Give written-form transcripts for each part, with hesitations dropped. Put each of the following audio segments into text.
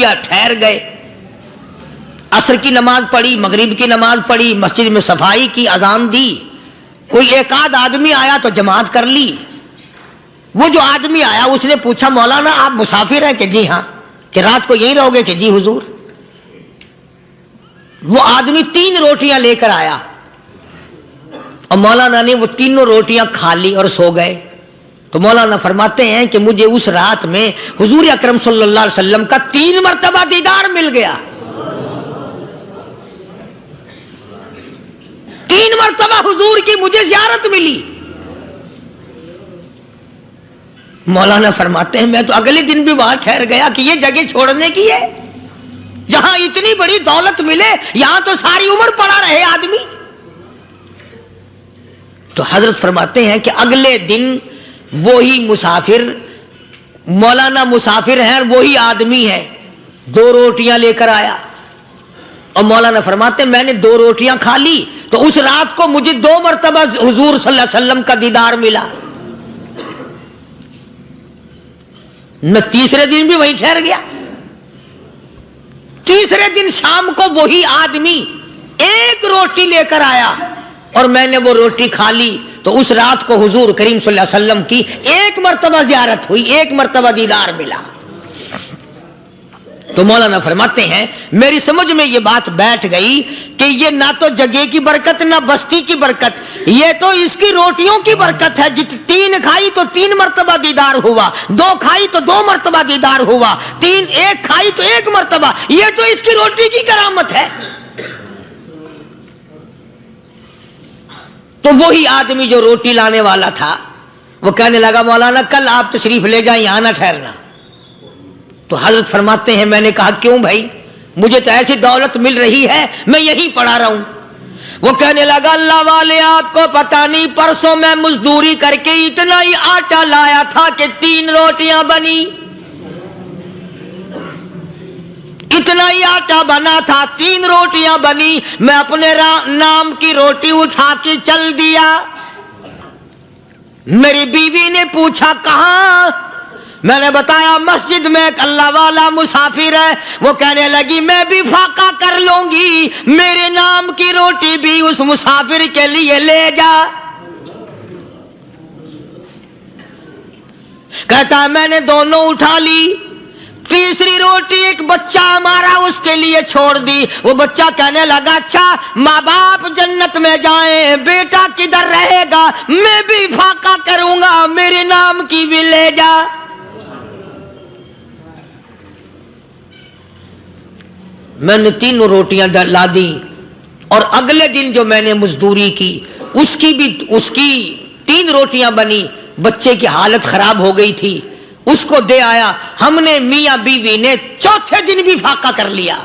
لیا, ٹھہر گئے, عصر کی نماز پڑھی, مغرب کی نماز پڑھی, مسجد میں صفائی کی, اذان دی, کوئی ایک آدھ آدمی آیا تو جماعت کر لی. وہ جو آدمی آیا اس نے پوچھا مولانا آپ مسافر ہیں کہ جی ہاں, کہ رات کو یہیں رہو گے کہ جی حضور. وہ آدمی 3 روٹیاں لے کر آیا اور مولانا نے وہ تینوں روٹیاں کھا لی اور سو گئے. تو مولانا فرماتے ہیں کہ مجھے اس رات میں حضور اکرم صلی اللہ علیہ وسلم کا 3 مرتبہ دیدار مل گیا. 3 مرتبہ حضور کی مجھے زیارت ملی. مولانا فرماتے ہیں میں تو اگلے دن بھی وہاں ٹھہر گیا کہ یہ جگہ چھوڑنے کی ہے, جہاں اتنی بڑی دولت ملے یہاں تو ساری عمر پڑا رہے آدمی. تو حضرت فرماتے ہیں کہ اگلے دن وہی مسافر, مولانا مسافر ہیں اور وہی آدمی ہے, 2 روٹیاں لے کر آیا اور مولانا فرماتے ہیں میں نے 2 روٹیاں کھا لی تو اس رات کو مجھے 2 مرتبہ حضور صلی اللہ علیہ وسلم کا دیدار ملا. میں تیسرے دن بھی وہیں ٹھہر گیا. تیسرے دن شام کو وہی آدمی 1 روٹی لے کر آیا اور میں نے وہ روٹی کھا لی تو اس رات کو حضور کریم صلی اللہ علیہ وسلم کی 1 مرتبہ زیارت ہوئی, 1 مرتبہ دیدار ملا. تو مولانا فرماتے ہیں میری سمجھ میں یہ بات بیٹھ گئی کہ یہ نہ تو جگہ کی برکت نہ بستی کی برکت, یہ تو اس کی روٹیوں کی برکت ہے. 3 کھائی تو 3 مرتبہ دیدار ہوا, 2 کھائی تو 2 مرتبہ دیدار ہوا, 1 کھائی تو 1 مرتبہ. یہ تو اس کی روٹی کی کرامت ہے. تو وہی آدمی جو روٹی لانے والا تھا وہ کہنے لگا مولانا کل آپ تشریف لے جائیں, یہاں نہ ٹھہرنا. تو حضرت فرماتے ہیں میں نے کہا کیوں بھائی, مجھے تو ایسی دولت مل رہی ہے میں یہیں پڑا رہا ہوں. وہ کہنے لگا اللہ والے آپ کو پتا نہیں پرسوں میں مزدوری کر کے اتنا ہی آٹا لایا تھا کہ 3 روٹیاں بنی, اتنا ہی آٹا بنا تھا 3 روٹیاں بنی. میں اپنے نام کی روٹی اٹھا کے چل دیا. میری بیوی نے پوچھا کہاں, میں نے بتایا مسجد میں ایک اللہ والا مسافر ہے. وہ کہنے لگی میں بھی فاقہ کر لوں گی, میرے نام کی روٹی بھی اس مسافر کے لیے لے جا. کہتا میں نے دونوں اٹھا لی. تیسری روٹی ایک بچہ ہمارا اس کے لیے چھوڑ دی. وہ بچہ کہنے لگا اچھا ماں باپ جنت میں جائیں, بیٹا کدھر رہے گا, میں بھی فاقہ کروں گا, میرے نام کی بھی لے جا. میں نے 3 روٹیاں لا دی اور اگلے دن جو میں نے مزدوری کی اس کی 3 روٹیاں بنی. بچے کی حالت خراب ہو گئی تھی, اس کو دے آیا. ہم نے میاں بیوی نے چوتھے دن بھی فاقہ کر لیا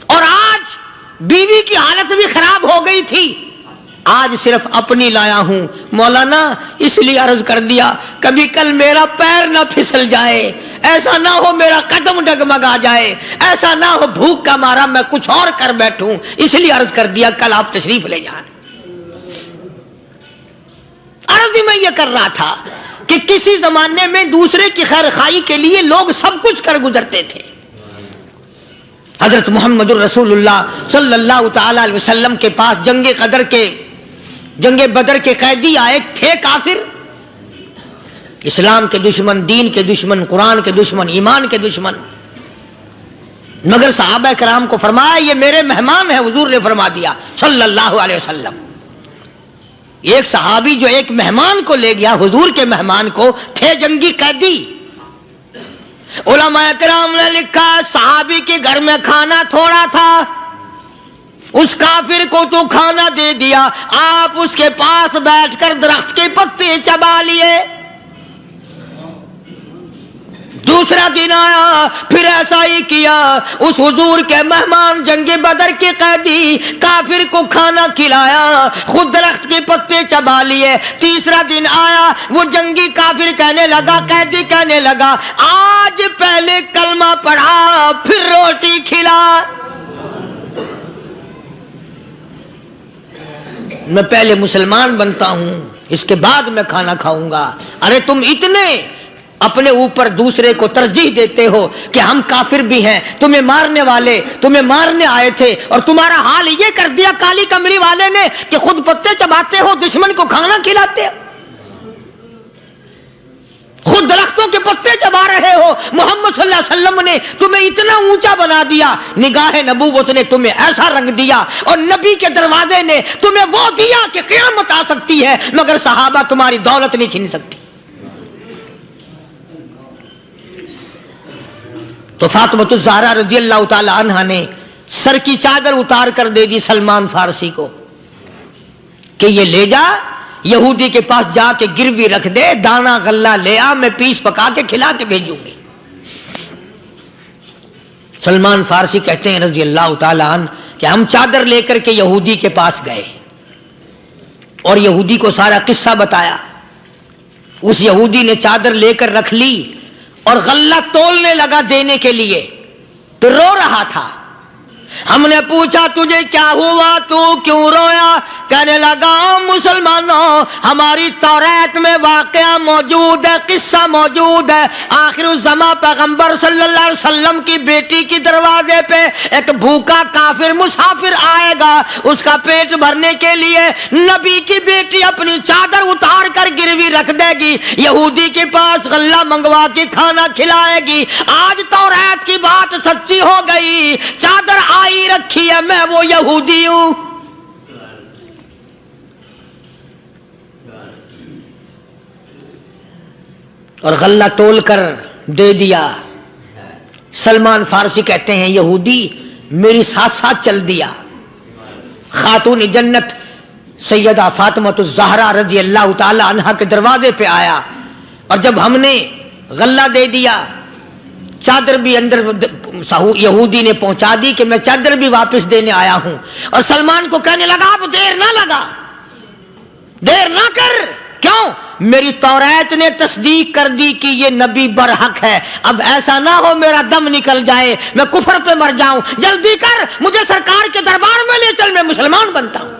اور آج بیوی کی حالت بھی خراب ہو گئی تھی, آج صرف اپنی لایا ہوں. مولانا اس لیے عرض کر دیا کبھی کل میرا پیر نہ پھسل جائے, ایسا نہ ہو میرا قدم ڈگمگا جائے, ایسا نہ ہو بھوک کا مارا میں کچھ اور کر بیٹھوں, اس لیے عرض کر دیا کل آپ تشریف لے جائیں. عرض میں یہ کر رہا تھا کہ کسی زمانے میں دوسرے کی خیر خواہی کے لیے لوگ سب کچھ کر گزرتے تھے. حضرت محمد الرسول اللہ صلی اللہ تعالی علیہ وسلم کے پاس جنگ بدر کے قیدی آئے تھے کافر, اسلام کے دشمن, دین کے دشمن, قرآن کے دشمن, ایمان کے دشمن. مگر صحابہ کرام کو فرمایا یہ میرے مہمان ہیں. حضور نے فرما دیا صلی اللہ علیہ وسلم. ایک صحابی جو ایک مہمان کو لے گیا, حضور کے مہمان کو, تھے جنگی قیدی. علماء کرام نے لکھا صحابی کے گھر میں کھانا تھوڑا تھا, اس کافر کو تو کھانا دے دیا, آپ اس کے پاس بیٹھ کر درخت کے پتے چبا لیے. دوسرا دن آیا پھر ایسا ہی کیا, اس حضور کے مہمان جنگ بدر کے قیدی کافر کو کھانا کھلایا, خود درخت کے پتے چبا لیے. تیسرا دن آیا وہ جنگی کافر کہنے لگا, قیدی کہنے لگا آج پہلے کلمہ پڑھا پھر روٹی کھلا. میں پہلے مسلمان بنتا ہوں اس کے بعد میں کھانا کھاؤں گا. ارے تم اتنے اپنے اوپر دوسرے کو ترجیح دیتے ہو کہ ہم کافر بھی ہیں، تمہیں مارنے والے تمہیں مارنے آئے تھے، اور تمہارا حال یہ کر دیا کالی کملی والے نے کہ خود پتے چباتے ہو، دشمن کو کھانا کھلاتے ہو، خود درختوں کے پتے چبا رہے ہو۔ محمد صلی اللہ علیہ وسلم نے تمہیں اتنا اونچا بنا دیا، نگاہ نبوت نے تمہیں ایسا رنگ دیا، اور نبی کے دروازے نے تمہیں وہ دیا کہ قیامت آ سکتی ہے مگر صحابہ تمہاری دولت نہیں چھین سکتی۔ تو فاطمہ الزہرا رضی اللہ تعالی عنہا نے سر کی چادر اتار کر دے دی سلمان فارسی کو کہ یہ لے جا، یہودی کے پاس جا کے گروی رکھ دے، دانا غلہ لے آ، میں پیس پکا کے کھلا کے بھیجوں گی۔ سلمان فارسی کہتے ہیں رضی اللہ تعالی عنہ کہ ہم چادر لے کر کے یہودی کے پاس گئے اور یہودی کو سارا قصہ بتایا۔ اس یہودی نے چادر لے کر رکھ لی اور غلہ تولنے لگا دینے کے لیے، تو رو رہا تھا۔ ہم نے پوچھا تجھے کیا ہوا، تو کیوں رویا؟ کہنے لگا مسلمانوں، ہماری توریت میں واقعہ موجود ہے، قصہ موجود ہے، آخر الزمان پیغمبر صلی اللہ علیہ وسلم کی بیٹی کی دروازے پہ ایک بھوکا کافر مسافر آئے گا، اس کا پیٹ بھرنے کے لیے نبی کی بیٹی اپنی چادر اتار کر گروی رکھ دے گی، یہودی کے پاس غلہ منگوا کے کھانا کھلائے گی۔ آج توریت کی بات سچی ہو گئی، چادر آئی رکھی ہے، میں وہ یہودی ہوں۔ اور غلہ تول کر دے دیا۔ سلمان فارسی کہتے ہیں یہودی میری ساتھ ساتھ چل دیا۔ خاتون جنت سیدہ فاطمہ الزہرا رضی اللہ تعالی عنہا کے دروازے پہ آیا، اور جب ہم نے غلہ دے دیا، چادر بھی اندر یہودی نے پہنچا دی کہ میں چادر بھی واپس دینے آیا ہوں، اور سلمان کو کہنے لگا اب دیر نہ لگا، دیر نہ کر، کیوں؟ میری توریت نے تصدیق کر دی کہ یہ نبی برحق ہے، اب ایسا نہ ہو میرا دم نکل جائے، میں کفر پہ مر جاؤں، جلدی کر، مجھے سرکار کے دربار میں لے چل، میں مسلمان بنتا ہوں۔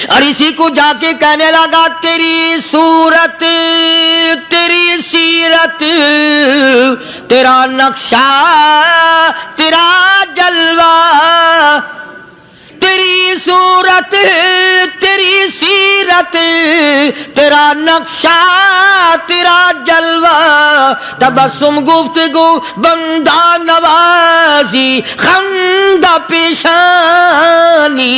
اور اسی کو جا کے کہنے لگا تیری صورت، تیری سیرت، تیرا نقشہ، تیرا جلوہ، تیری صورت، تیری سیرت، تیرا نقشہ، تیرا جلوہ، تبسم گفتگو بندہ نوازی خندہ پیشانی،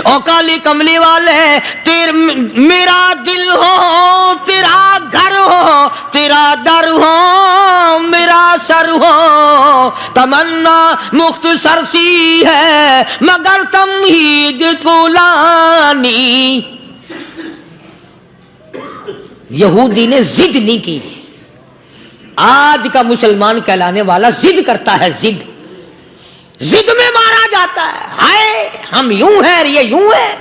او کالی کملی والے میرا دل ہو، تیرا گھر ہو، تیرا در ہو، میرا سر ہو، تمنا مختصر سی ہے مگر تمہید طولانی۔ یہودی نے ضد نہیں کی۔ آج کا مسلمان کہلانے والا ضد کرتا ہے، ضد ضد میں مارا جاتا ہے، ہائے ہم یوں ہیں، یہ یوں ہے۔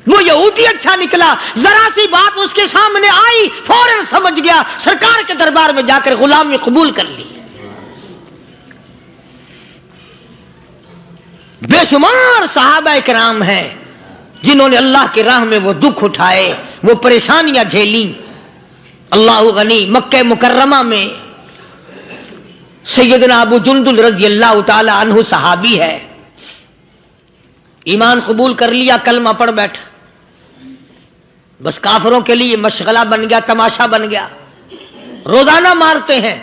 وہ یہودی اچھا نکلا، ذرا سی بات اس کے سامنے آئی فوراً سمجھ گیا، سرکار کے دربار میں جا کر غلامی قبول کر لی۔ بے شمار صحابہ کرام ہیں جنہوں نے اللہ کی راہ میں وہ دکھ اٹھائے، وہ پریشانیاں جھیلیں۔ اللہ غنی، مکہ مکرمہ میں سیدنا ابو جندل رضی اللہ تعالی عنہ صحابی ہے، ایمان قبول کر لیا، کلمہ پڑھ بیٹھا، بس کافروں کے لیے مشغلہ بن گیا، تماشا بن گیا، روزانہ مارتے ہیں۔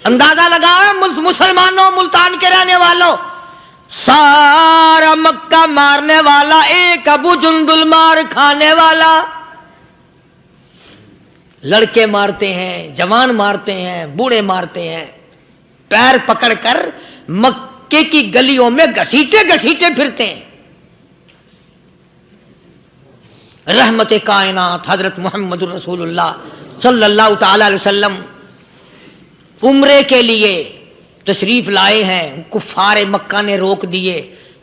اندازہ لگاؤ مسلمانوں، ملتان کے رہنے والوں، سارا مکہ مارنے والا ایک ابو جندل مار کھانے والا۔ لڑکے مارتے ہیں، جوان مارتے ہیں، بوڑھے مارتے ہیں، پیر پکڑ کر مکے کی گلیوں میں گھسیٹے گھسیٹے پھرتے ہیں۔ رحمت کائنات حضرت محمد رسول اللہ صلی اللہ تعالی علیہ وسلم عمرے کے لیے تشریف لائے ہیں، کفار مکہ نے روک دیے۔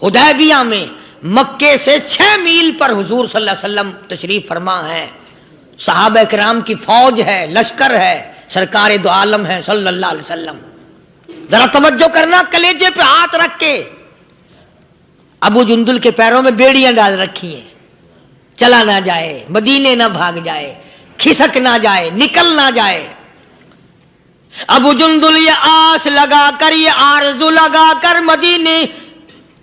حدیبیہ میں مکے سے 6 میل پر حضور صلی اللہ علیہ وسلم تشریف فرما ہے، صحابہ کرام کی فوج ہے، لشکر ہے، سرکار دو عالم ہے صلی اللہ علیہ وسلم۔ ذرا توجہ کرنا، کلیجے پہ ہاتھ رکھ کے ابو جندل کے پیروں میں بیڑیاں ڈال رکھی ہیں، چلا نہ جائے، مدینے نہ بھاگ جائے، کھسک نہ جائے، نکل نہ جائے۔ ابو جندل یہ آس لگا کر، یہ آرزو لگا کر مدینے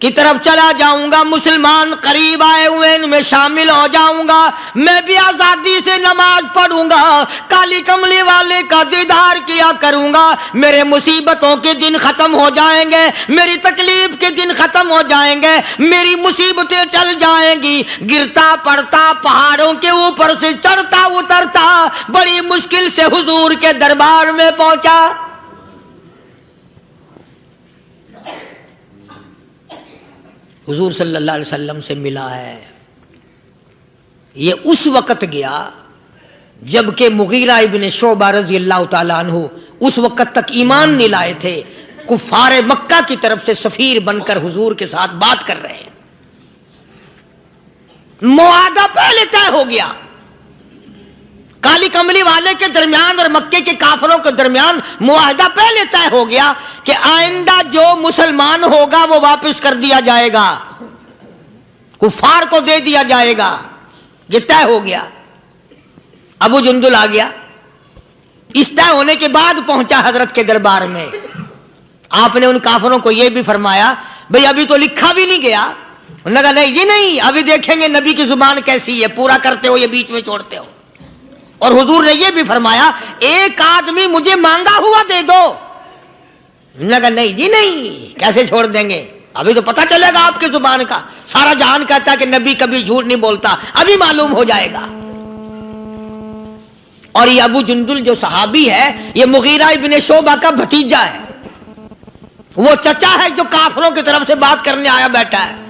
کی طرف چلا جاؤں گا، مسلمان قریب آئے ہوئے ان میں شامل ہو جاؤں گا، میں بھی آزادی سے نماز پڑھوں گا، کالی کملی والے کا دیدار کیا کروں گا، میرے مصیبتوں کے دن ختم ہو جائیں گے، میری تکلیف کے دن ختم ہو جائیں گے، میری مصیبتیں ٹل جائیں گی۔ گرتا پڑتا پہاڑوں کے اوپر سے چڑھتا اترتا بڑی مشکل سے حضور کے دربار میں پہنچا۔ حضور صلی اللہ علیہ وسلم سے ملا ہے۔ یہ اس وقت گیا جبکہ مغیرہ ابن شعبہ رضی اللہ تعالیٰ عنہ اس وقت تک ایمان نہیں لائے تھے، کفار مکہ کی طرف سے سفیر بن کر حضور کے ساتھ بات کر رہے ہیں۔ معاہدہ پہلے طے ہو گیا، کالی کملی والے کے درمیان اور مکے کے کافروں کے درمیان معاہدہ پہلے طے ہو گیا کہ آئندہ جو مسلمان ہوگا وہ واپس کر دیا جائے گا، کفار کو دے دیا جائے گا، یہ طے ہو گیا۔ ابو جندل آ گیا، اس طے ہونے کے بعد پہنچا حضرت کے دربار میں۔ آپ نے ان کافروں کو یہ بھی فرمایا بھئی ابھی تو لکھا بھی نہیں گیا۔ انہوں نے کہا نہیں جی نہیں، ابھی دیکھیں گے نبی کی زبان کیسی ہے، پورا کرتے ہو یا بیچ میں چھوڑتے ہو۔ اور حضور نے یہ بھی فرمایا ایک آدمی مجھے مانگا ہوا دے دو۔ انہوں نے کہا نہیں جی نہیں، کیسے چھوڑ دیں گے، ابھی تو پتہ چلے گا آپ کی زبان کا، سارا جہان کہتا ہے کہ نبی کبھی جھوٹ نہیں بولتا، ابھی معلوم ہو جائے گا۔ اور یہ ابو جندل جو صحابی ہے یہ مغیرہ ابن شعبہ کا بھتیجا ہے، وہ چچا ہے جو کافروں کی طرف سے بات کرنے آیا بیٹھا ہے۔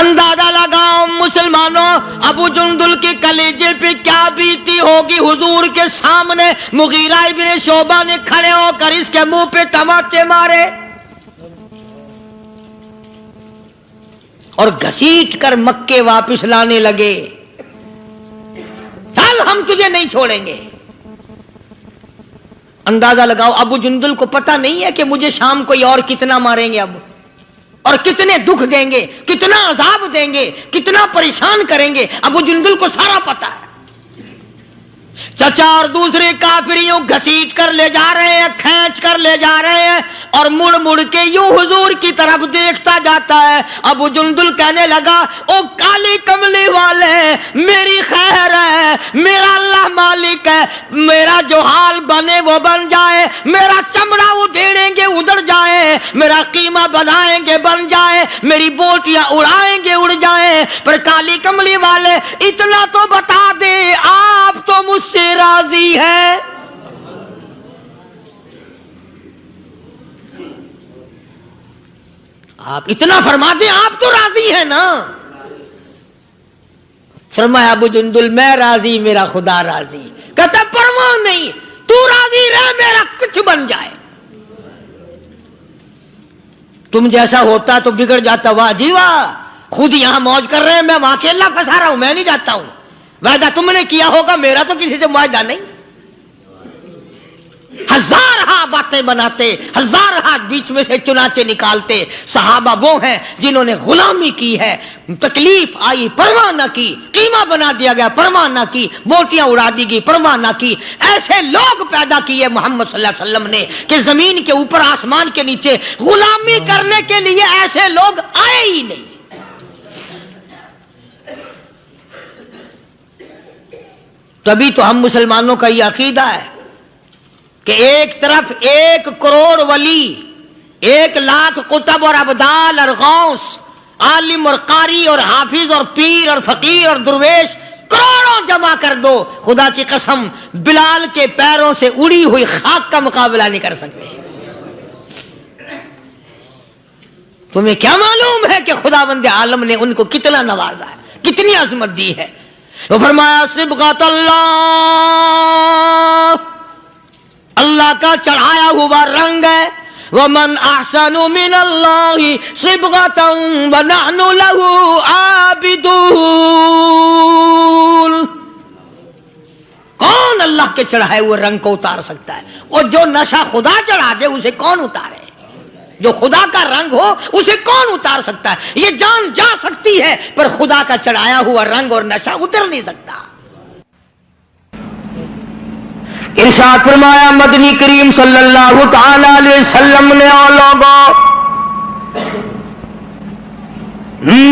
اندازہ لگاؤ مسلمانوں ابو جندل کے کلیجے پہ کیا بیتی ہوگی۔ حضور کے سامنے مغیرہ ابن شعبہ نے کھڑے ہو کر اس کے منہ پہ تماچے مارے اور گھسیٹ کر مکے واپس لانے لگے۔ چل ہم تجھے نہیں چھوڑیں گے۔ اندازہ لگاؤ ابو جندل کو پتہ نہیں ہے کہ مجھے شام کوئی اور کتنا ماریں گے اب، اور کتنے دکھ دیں گے، کتنا عذاب دیں گے، کتنا پریشان کریں گے، ابو جندل کو سارا پتا ہے۔ چچا اور دوسرے کافریوں گھسیٹ کر لے جا رہے ہیں، کھینچ کر لے جا رہے ہیں، اور مڑ مڑ کے یوں حضور کی طرف دیکھتا جاتا ہے۔ ابو جندل کہنے لگا او کالی کملی والے میری خیر ہے، میرا اللہ مالک ہے، میرا جو حال بنے وہ بن جائے، میرا چمڑا ادھیڑیں گے ادھڑ جائے، میرا قیمہ بنائیں گے بن جائے، میری بوٹیاں اڑائیں گے اڑ جائیں، پر کالی کملی والے اتنا تو بتا دے آپ تو مجھ سے راضی ہے۔ آپ اتنا فرما دیں آپ تو راضی ہیں نا۔ فرمایا ابو جندل میں راضی، میرا خدا راضی۔ کہتا پرواہ نہیں، تو راضی رہ، میرا کچھ بن جائے۔ تم جیسا ہوتا تو بگڑ جاتا، واہ جی واہ، خود یہاں موج کر رہے ہیں، میں وہاں اکیلا پھنسا رہا ہوں، میں نہیں جاتا ہوں، وعدہ تم نے کیا ہوگا، میرا تو کسی سے معاہدہ نہیں۔ ہزار ہاں باتیں بناتے، ہزار ہاتھ بیچ میں سے چنانچہ نکالتے۔ صحابہ وہ ہیں جنہوں نے غلامی کی ہے، تکلیف آئی پرواہ نہ کی، قیمہ بنا دیا گیا پرواہ نہ کی، بوٹیاں اڑا دی گئی پرواہ نہ کی۔ ایسے لوگ پیدا کیے محمد صلی اللہ علیہ وسلم نے کہ زمین کے اوپر آسمان کے نیچے غلامی کرنے کے لیے ایسے لوگ آئے ہی نہیں۔ تبھی تو ہم مسلمانوں کا یہ عقیدہ ہے کہ ایک طرف 1 کروڑ ولی، 1 لاکھ قطب اور ابدال اور غوث، عالم اور قاری اور حافظ اور پیر اور فقیر اور درویش کروڑوں جمع کر دو، خدا کی قسم بلال کے پیروں سے اڑی ہوئی خاک کا مقابلہ نہیں کر سکتے۔ تمہیں کیا معلوم ہے کہ خداوند عالم نے ان کو کتنا نوازا ہے، کتنی عظمت دی ہے۔ وہ فرمایا صبغۃ اللہ، اللہ کا چڑھایا ہوا رنگ ہے۔ وَمَنْ أَحْسَنُ مِنَ اللَّهِ صِبْغَةً وَنَحْنُ لَهُ عَابِدُونَ۔ کون اللہ کے چڑھائے ہوئے رنگ کو اتار سکتا ہے؟ اور جو نشہ خدا چڑھا دے اسے کون اتارے؟ جو خدا کا رنگ ہو اسے کون اتار سکتا ہے؟ یہ جان جا سکتی ہے پر خدا کا چڑھایا ہوا رنگ اور نشہ اتر نہیں سکتا۔ ارشاد فرمایا مدنی کریم صلی اللہ تعالی علیہ وسلم نے، او لوگوں،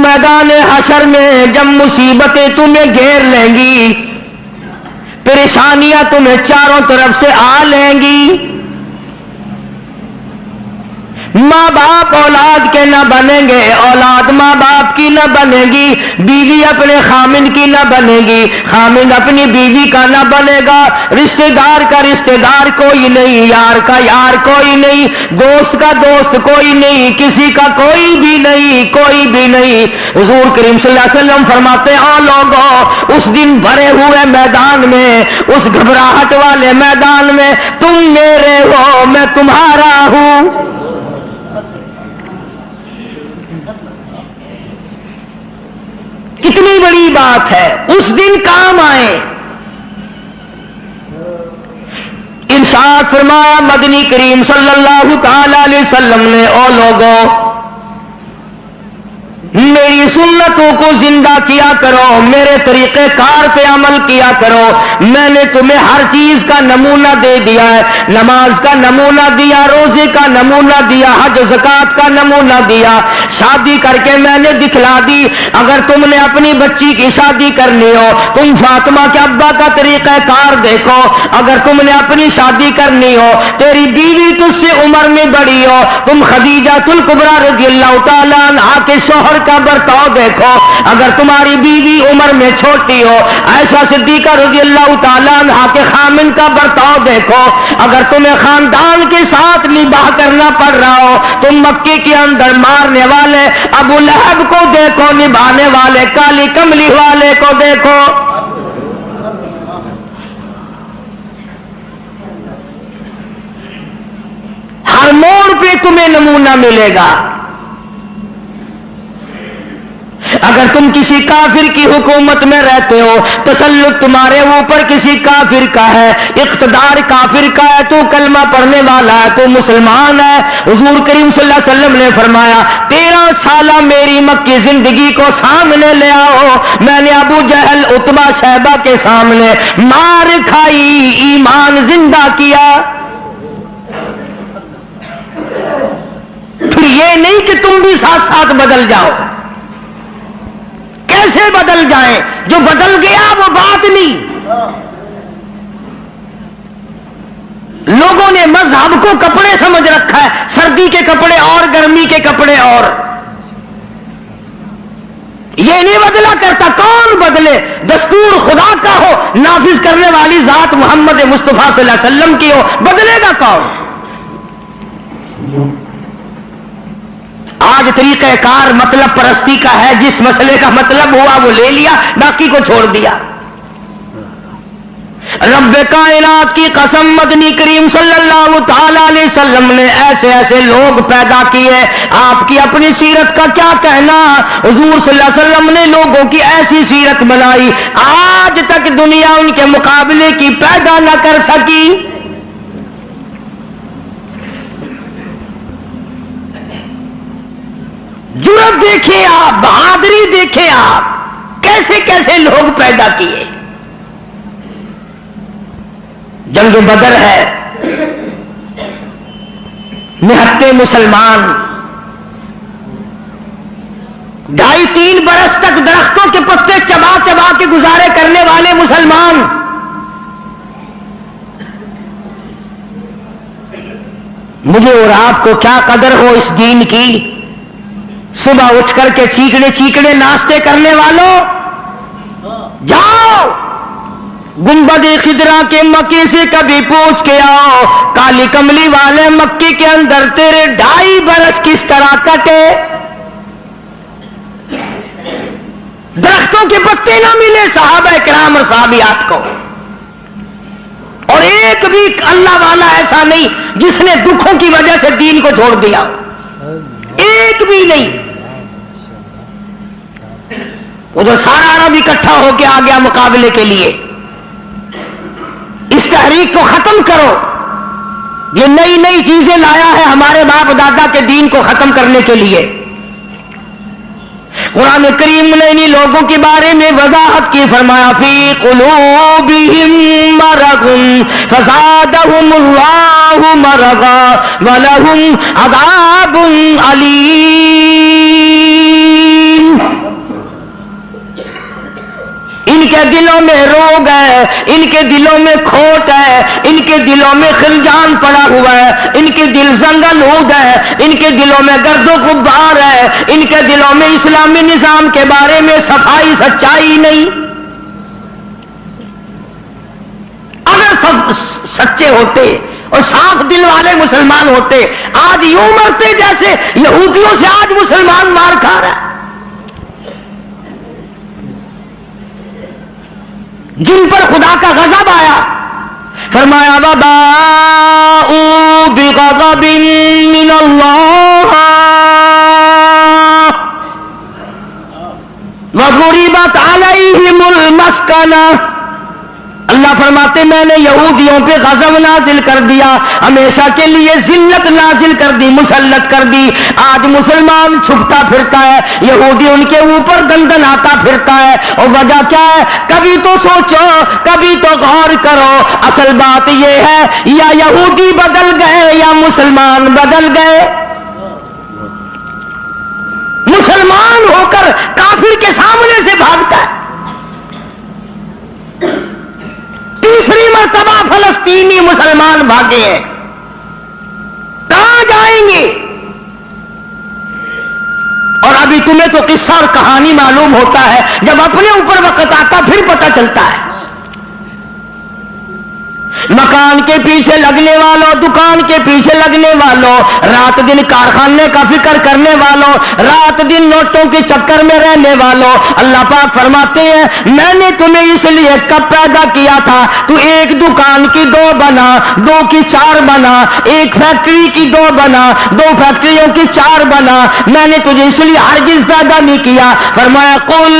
میدان حشر میں جب مصیبتیں تمہیں گھیر لیں گی، پریشانیاں تمہیں چاروں طرف سے آ لیں گی، ماں باپ اولاد کے نہ بنیں گے، اولاد ماں باپ کی نہ بنے گی، بیوی اپنے خامند کی نہ بنے گی، خامند اپنی بیوی کا نہ بنے گا، رشتہ دار کا رشتہ دار کوئی نہیں، یار کا یار کوئی نہیں، دوست کا دوست کوئی نہیں، کسی کا کوئی بھی نہیں، کوئی بھی نہیں۔ حضور کریم صلی اللہ علیہ وسلم فرماتے ہیں، او لوگوں، اس دن بھرے ہوئے میدان میں، اس گھبراہٹ والے میدان میں تم میرے ہو، میں تمہارا ہوں۔ کتنی بڑی بات ہے، اس دن کام آئے۔ ارشاد فرمایا مدنی کریم صلی اللہ تعالی علیہ وسلم نے، او لوگوں، میری سنتوں کو زندہ کیا کرو، میرے طریقہ کار پہ عمل کیا کرو۔ میں نے تمہیں ہر چیز کا نمونہ دے دیا ہے، نماز کا نمونہ دیا، روزے کا نمونہ دیا، حج زکات کا نمونہ دیا، شادی کر کے میں نے دکھلا دی۔ اگر تم نے اپنی بچی کی شادی کرنی ہو، تم فاطمہ کے ابا کا طریقہ کار دیکھو۔ اگر تم نے اپنی شادی کرنی ہو، تیری بیوی تجھ سے عمر میں بڑی ہو، تم خدیجہ الکبریٰ رضی اللہ تعالیٰ عنہا کے شوہر کا برتاؤ دیکھو۔ اگر تمہاری بیوی عمر میں چھوٹی ہو، عائشہ صدیقہ رضی اللہ تعالیٰ عنہا کے خامن کا برتاؤ دیکھو۔ اگر تمہیں خاندان کے ساتھ نباہ کرنا پڑ رہا ہو، تم مکے کے اندر مارنے والے ابو لہب کو دیکھو، نبھانے والے کالی کملی والے کو دیکھو۔ ہر موڑ پہ تمہیں نمونہ ملے گا۔ اگر تم کسی کافر کی حکومت میں رہتے ہو، تسلط تمہارے اوپر کسی کافر کا ہے، اقتدار کافر کا ہے، تو کلمہ پڑھنے والا ہے، تو مسلمان ہے، حضور کریم صلی اللہ علیہ وسلم نے فرمایا 13 سالہ میری مکی زندگی کو سامنے لے آؤ، میں نے ابو جہل عتبہ شیبہ کے سامنے مار کھائی، ایمان زندہ کیا۔ پھر یہ نہیں کہ تم بھی ساتھ ساتھ بدل جاؤ۔ کیسے بدل جائیں؟ جو بدل گیا وہ بات نہیں۔ لوگوں نے مذہب کو کپڑے سمجھ رکھا ہے، سردی کے کپڑے اور گرمی کے کپڑے اور۔ یہ نہیں بدلا کرتا، کون بدلے؟ دستور خدا کا ہو، نافذ کرنے والی ذات محمد مصطفیٰ صلی اللہ علیہ وسلم کی ہو، بدلے گا کون؟ آج طریقہ کار مطلب پرستی کا ہے، جس مسئلے کا مطلب ہوا وہ لے لیا، باقی کو چھوڑ دیا۔ رب کائنات کی قسم، مدنی کریم صلی اللہ تعالی علیہ وسلم نے ایسے ایسے لوگ پیدا کیے۔ آپ کی اپنی سیرت کا کیا کہنا؟ حضور صلی اللہ علیہ وسلم نے لوگوں کی ایسی سیرت بنائی، آج تک دنیا ان کے مقابلے کی پیدا نہ کر سکی۔ جرأت دیکھیں آپ، بہادری دیکھیں آپ، کیسے کیسے لوگ پیدا کیے۔ جنگ بدر ہے، نہتے مسلمان، 2.5-3 برس تک درختوں کے پتے چبا چبا کے گزارے کرنے والے مسلمان، مجھے اور آپ کو کیا قدر ہو اس دین کی۔ صبح اٹھ کر کے چیکڑے چیکڑے ناشتے کرنے والوں، جاؤ گنبد خضرا کے مکے سے کبھی پوچھ کے آؤ، کالی کملی والے مکے کے اندر تیرے 2.5 برس کس طرح کٹے۔ درختوں کے پتے نہ ملے صحابہ کرام اور صحابیات کو، اور ایک بھی اللہ والا ایسا نہیں جس نے دکھوں کی وجہ سے دین کو چھوڑ دیا، ایک بھی نہیں۔ ادھر سارا عرب اکٹھا ہو کے آ گیا مقابلے کے لیے۔ اس تحریک کو ختم کرو، یہ نئی نئی چیزیں لایا ہے ہمارے باپ دادا کے دین کو ختم کرنے کے لیے. قرآن کریم نے انہی لوگوں کے بارے میں وضاحت کی, فرمایا فی قلوبہم مرض فزادہم اللہ مرضا ولہم عذاب علیم. ان کے دلوں میں روگ ہے, ان کے دلوں میں کھوٹ ہے, ان کے دلوں میں خلجان پڑا ہوا ہے, ان کے دل زنگلود ہے, ان کے دلوں میں گرد و غبار ہے, ان کے دلوں میں اسلامی نظام کے بارے میں صفائی سچائی نہیں. اگر سب سچے ہوتے اور صاف دل والے مسلمان ہوتے, آج یوں مرتے جیسے یہودیوں سے آج مسلمان مار کھا رہا ہے, جن پر خدا کا غضب آیا. فرمایا وباءوا بغضب من اللہ وضربت علیہم المسکنہ. اللہ فرماتے میں نے یہودیوں پہ غضب نازل کر دیا, ہمیشہ کے لیے ذلت نازل کر دی, مسلط کر دی. آج مسلمان چھپتا پھرتا ہے, یہودی ان کے اوپر دندن آتا پھرتا ہے. اور وجہ کیا ہے؟ کبھی تو سوچو, کبھی تو غور کرو. اصل بات یہ ہے یا یہودی بدل گئے یا مسلمان بدل گئے. مسلمان ہو کر کافر کے سامنے سے بھاگتا ہے. تیسری مرتبہ فلسطینی مسلمان بھاگے ہیں, کہاں جائیں گے؟ اور ابھی تمہیں تو قصہ اور کہانی معلوم ہوتا ہے, جب اپنے اوپر وقت آتا پھر پتہ چلتا ہے. مکان کے پیچھے لگنے والوں, دکان کے پیچھے لگنے والوں, رات دن کارخانے کا فکر کرنے والوں, رات دن نوٹوں کے چکر میں رہنے والوں, اللہ پاک فرماتے ہیں میں نے تمہیں اس لیے کب پیدا کیا تھا, تو ایک دکان کی 2 بنا, 2 کی 4 بنا, ایک فیکٹری کی 2 بنا, 2 فیکٹریوں کی 4 بنا. میں نے تجھے اس لیے ہرگز پیدا نہیں کیا. فرمایا قل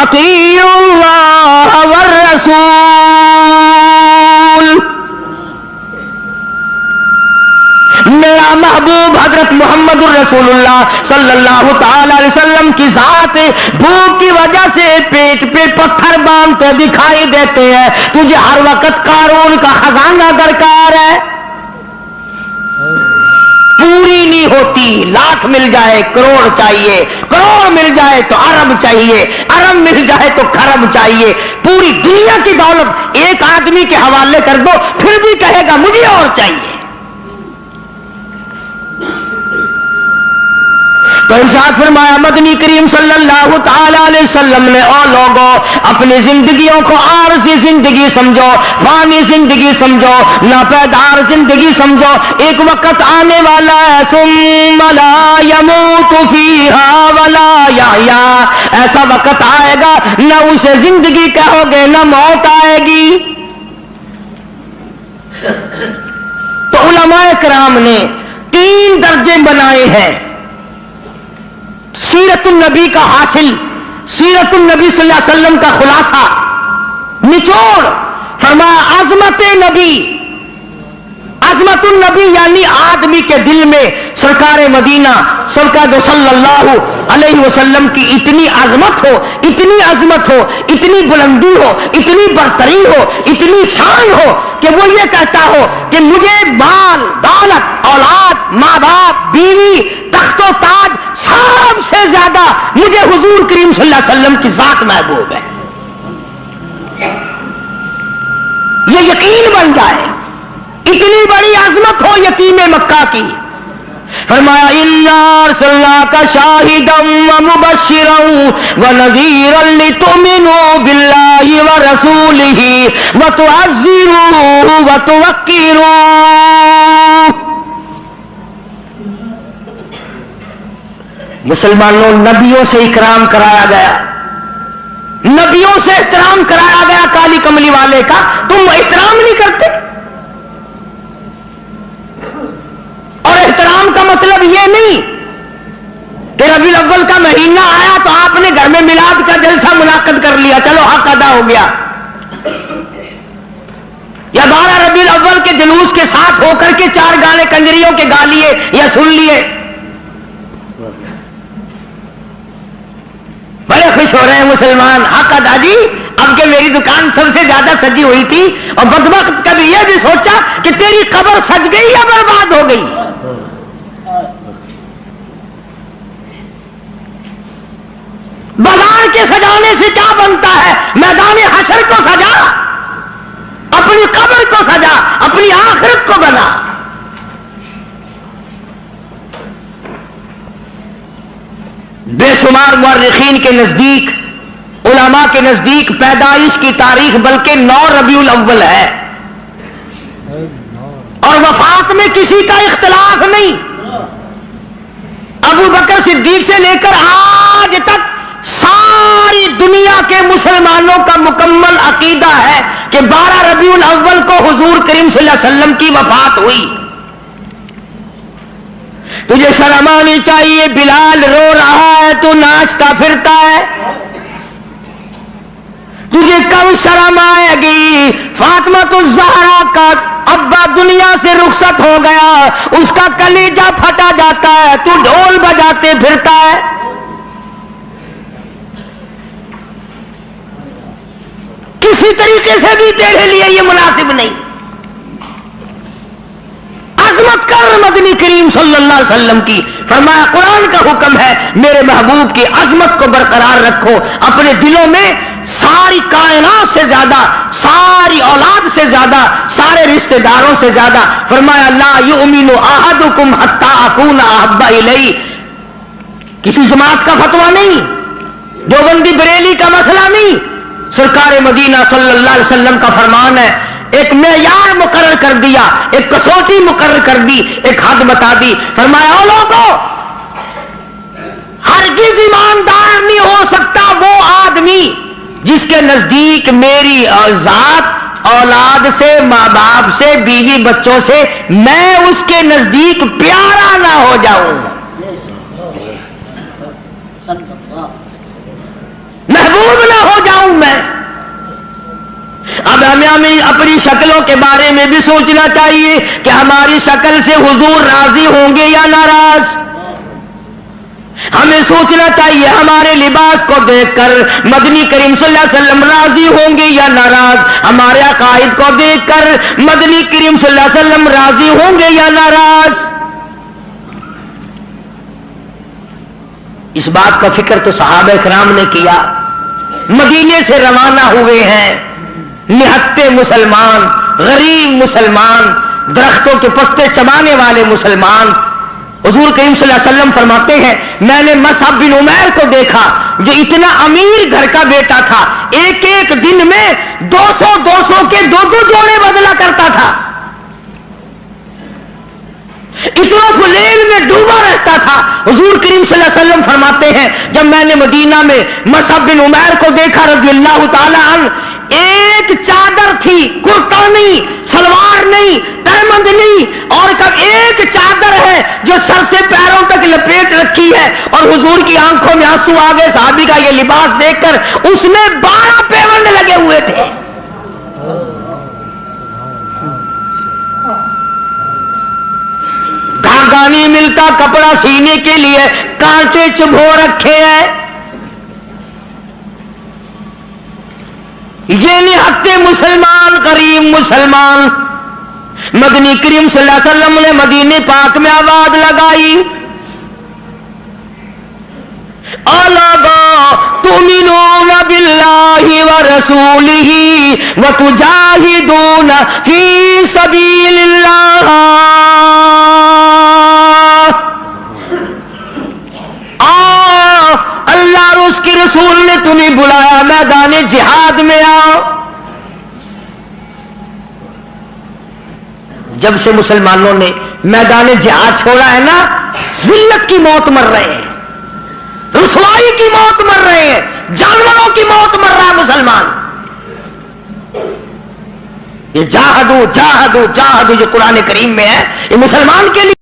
اطیعوا اللہ والرسول, میرا محبوب حضرت محمد الرسول اللہ صلی اللہ تعالی علیہ وسلم کی ذات بھوک کی وجہ سے پیٹ پہ پتھر باندھتے دکھائی دیتے ہیں, تجھے ہر وقت قارون کا خزانہ درکار ہے. پوری نہیں ہوتی, لاکھ مل جائے کروڑ چاہیے, کروڑ مل جائے تو ارب چاہیے, ارب مل جائے تو کھرب چاہیے. پوری دنیا کی دولت ایک آدمی کے حوالے کر دو پھر بھی کہے گا مجھے اور چاہیے. تو ارشاد فرمایا مدنی کریم صلی اللہ تعالی علیہ وسلم نے, او لوگوں اپنی زندگیوں کو عارضی زندگی سمجھو, فانی زندگی سمجھو, ناپیدار زندگی سمجھو. ایک وقت آنے والا ہے ثم لا يموت فيها ولا يحيا, ایسا وقت آئے گا نہ اسے زندگی کہو گے نہ موت آئے گی. تو علماء کرام نے 3 درجے بنائے ہیں سیرت النبی کا حاصل, سیرت النبی صلی اللہ علیہ وسلم کا خلاصہ, نچوڑ. فرمایا عظمت نبی, عظمت النبی یعنی آدمی کے دل میں سرکار مدینہ سرکار صلی اللہ علیہ وسلم کی اتنی عظمت ہو, اتنی عظمت ہو, اتنی بلندی ہو, اتنی برتری ہو, اتنی شان ہو کہ وہ یہ کہتا ہو کہ مجھے مال دولت اولاد ماں باپ بیوی تخت و تاج سب سے زیادہ مجھے حضور کریم صلی اللہ علیہ وسلم کی ذات محبوب ہے. یہ یقین بن جائے, اتنی بڑی عظمت ہو یتیم مکہ کی. فرمایا اِنَّا أَرْسَلْنَاكَ شَاهِدًا وَمُبَشِّرًا وَنَذِيرًا لِتُؤْمِنُوا بِاللَّهِ وَرَسُولِهِ وَتُعَزِّرُوهُ وَتُوَقِّرُوهُ. مسلمانوں نبیوں سے اکرام کرایا گیا, نبیوں سے احترام کرایا گیا کالی کملی والے کا, تم احترام نہیں کرتے. اور احترام کا مطلب یہ نہیں کہ ربیع الاول کا مہینہ آیا تو آپ نے گھر میں میلاد کا جلسہ منعقد کر لیا, چلو حق ادا ہو گیا. یا 12 ربیع الاول کے کے جلوس کے ساتھ ہو کر کے 4 گانے کنجریوں کے گا لیے یا سن لیے، بڑے خوش ہو رہے ہیں مسلمان، حق ادا جی اب کہ میری دکان سب سے زیادہ سجی ہوئی تھی، اور بدبخت کبھی یہ بھی سوچا کہ تیری قبر سج گئی یا برباد ہو گئی۔ بازار کے سجانے سے کیا بنتا ہے؟ میدان حشر کو سجا، اپنی قبر کو سجا، اپنی آخرت کو بنا۔ بے شمار مورخین کے نزدیک، علماء کے نزدیک پیدائش کی تاریخ بلکہ 9 ربیع الاول ہے، اور وفات میں کسی کا اختلاف نہیں۔ ابو بکر صدیق سے لے کر آج تک ساری دنیا کے مسلمانوں کا مکمل عقیدہ ہے کہ 12 ربیع الاول کو حضور کریم صلی اللہ علیہ وسلم کی وفات ہوئی۔ تجھے شرم آنی چاہیے، بلال رو رہا ہے تو ناچتا پھرتا ہے، تجھے کب شرم آئے گی؟ فاطمہ الزہرا کا ابا دنیا سے رخصت ہو گیا، اس کا کلیجہ پھٹا جاتا ہے، تو ڈھول بجاتے پھرتا ہے۔ کسی طریقے سے بھی تیرے لیے یہ مناسب نہیں۔ عظمت کر مدنی کریم صلی اللہ علیہ وسلم کی، فرمایا قرآن کا حکم ہے میرے محبوب کی عظمت کو برقرار رکھو اپنے دلوں میں، ساری کائنات سے زیادہ، ساری اولاد سے زیادہ، سارے رشتہ داروں سے زیادہ۔ فرمایا لا یؤمن احدکم حتی اکون احب الیہ، کسی جماعت کا فتویٰ نہیں، دیوبندی بریلی کا مسئلہ نہیں، سرکار مدینہ صلی اللہ علیہ وسلم کا فرمان ہے۔ ایک معیار مقرر کر دیا، ایک کسوٹی مقرر کر دی، ایک حد بتا دی، فرمایا او لوگوں، ہرگز ایماندار نہیں ہو سکتا وہ آدمی جس کے نزدیک میری ذات، اولاد سے، ماں باپ سے، بیوی بچوں سے میں اس کے نزدیک پیارا نہ ہو جاؤں، محبوب نہ ہو جاؤں میں۔ اب ہمیں اپنی شکلوں کے بارے میں بھی سوچنا چاہیے کہ ہماری شکل سے حضور راضی ہوں گے یا ناراض۔ ہمیں سوچنا چاہیے ہمارے لباس کو دیکھ کر مدنی کریم صلی اللہ علیہ وسلم راضی ہوں گے یا ناراض، ہمارے عقائد کو دیکھ کر مدنی کریم صلی اللہ علیہ وسلم راضی ہوں گے یا ناراض۔ اس بات کا فکر تو صحابہ کرام نے کیا، مدینے سے روانہ ہوئے ہیں نہتے مسلمان، غریب مسلمان، درختوں کے پتے چبانے والے مسلمان۔ حضور کریم صلی اللہ علیہ وسلم فرماتے ہیں میں نے مصعب بن عمیر کو دیکھا جو اتنا امیر گھر کا بیٹا تھا، ایک ایک دن میں 200 کے 2 جوڑے بدلا کرتا تھا، اتنا فلیل میں ڈوبا رہتا تھا۔ حضور کریم صلی اللہ علیہ وسلم فرماتے ہیں جب میں نے مدینہ میں مصعب بن عمیر کو دیکھا رضی اللہ تعالی عنہ، ایک چادر تھی، کرتا نہیں، سلوار نہیں، تہمند نہیں، اور ایک چادر ہے جو سر سے پیروں تک لپیٹ رکھی ہے، اور حضور کی آنکھوں میں آنسو آ گئے صحابی کا یہ لباس دیکھ کر، اس میں 12 پیوند لگے ہوئے تھے۔ دھاگا نہیں ملتا کپڑا سینے کے لیے، کانٹے چبھو رکھے ہیں۔ یہ نہتے مسلمان، غریب مسلمان۔ مدنی کریم صلی اللہ علیہ وسلم نے مدینے پاک میں آواز لگائی، الا تؤمنون باللہ ورسولہ وتجاہدون فی سبیل اللہ، اللہ اور اس کے رسول نے تمہیں بلایا میدان جہاد میں آؤ۔ جب سے مسلمانوں نے میدان جہاد چھوڑا ہے نا، ذلت کی موت مر رہے ہیں، رسوائی کی موت مر رہے ہیں، جانوروں کی موت مر رہا ہے مسلمان۔ یہ جاہدو جاہدو جاہدو جو قرآن کریم میں ہے، یہ مسلمان کے لیے